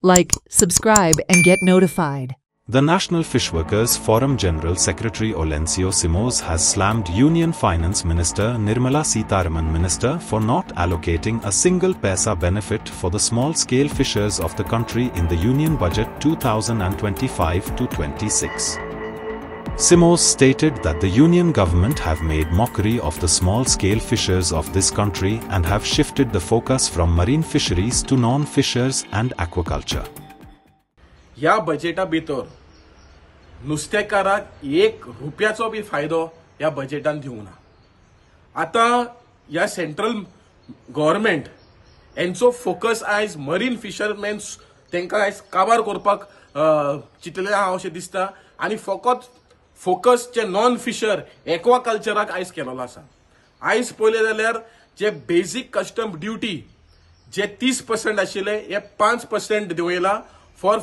Like, subscribe, and get notified. The National Fish Workers Forum General Secretary Olencio Simões has slammed Union Finance Minister Nirmala Sitharaman Minister for not allocating a single paisa benefit for the small-scale fishers of the country in the Union Budget 2025-26. Simões stated that the Union government have made mockery of the small-scale fishers of this country and have shifted the focus from marine fisheries to non-fishers and aquaculture. या बजेटा भितर नुस्तेकाराक ₹1 बी फायदो या बजेटान दिवंक ना. आता या central government यांचो focus आयज मरीन फिशरमॅन तांकां आयज काबार करपाक चिंतलें हांव अशें दिसता आनी फकत फोकस जे नॉन फिशर एक्वाकल्चराक आयज केलेलो आसा. आयज पळयलें जाल्यार जे बेसिक कस्टम ड्युटी जे 30% आशिल्ले हे 5% देंवयला फॉर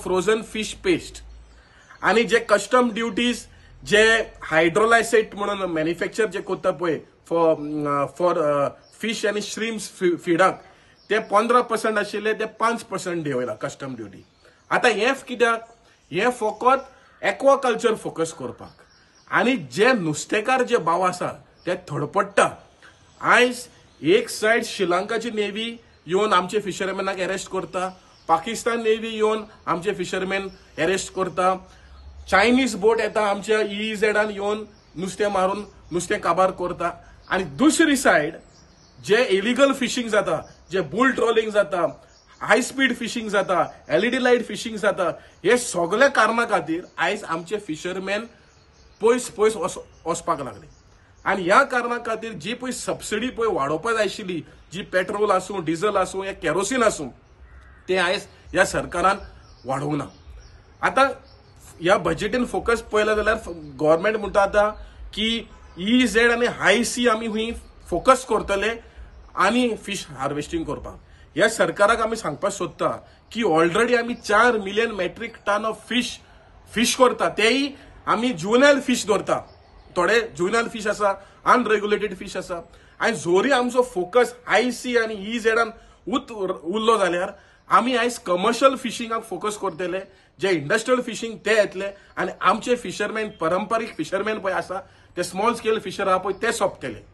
फ्रोजन फिश पेस्ट आणि जे कस्टम ड्युटीज जे हायड्रोलायसेट म्हणून मॅन्युफॅक्चर जे करता पळय फॉर फिश आणि श्रिम्स फीडाक ते 15% आशिल्ले ते 5% देंवयला कस्टम ड्युटी. आता हे कित्याक हे फकत एक्वाकल्चर फोकस करपाक आणि जे नुस्तेकार जे भाव आसा ते थडपडटा. आयज एक सायड श्रीलंकाची नेव्ही येवन आमचे फिशरमॅनाक अरेस्ट करता, पाकिस्तान नेव्ही येवन आमचे फिशरमॅन अरेस्ट करता, चायनीज बोट येता आमच्या EEZान येवन नुस्तें मारून नुस्तें काबार करता आणि दुसरी सायड जे इलिगल फिशिंग जाता, जे बुल ट्रोलिंग जाता, हाय स्पीड फिशिंग जाता, LED लाईट फिशिंग जाता, हे सगळे कारणा खातीर आयज आमचे फिशरमॅन पयस वचपाक लागले. आणि ह्या कारणा खातीर जी पळय सबसिडी पळय वाडोवपाक जाय आशिल्ली, जी पेट्रोल आसूं, डिझल आसूं या केरोसीन आसूं, ते आयज या सरकारान वाडोवंक ना. आता या बजेटीन फोकस पळयला जाल्यार गव्हर्नमेंट म्हणटा आता की EEZ आणि हाय सी आमी हुंय फोकस करतले आणि फिश हार्वेस्टिंग करपाक. या सरकाराक आमी सांगपाक सोदता की ऑलरेडी आमी 4 million metric ton of fish करता, तेही आमी जुवेनायल फिश धरता. थोडे जुवेनायल फिश आसा, अनरेग्युलेटेड फिश आसा. आणि जोरी आमचो फोकस हाय सी आणि EEZान उरलो जाल्यार आमी आयज कमर्शियल फिशिंगाक फोकस करतले. जे इंडस्ट्रियल फिशिंग ते येतले आणि आमचे फिशरमॅन पारंपारीक फिशरमॅन पळय आसा ते स्मॉल स्केल फिशर आहा पळय ते सोंपतले.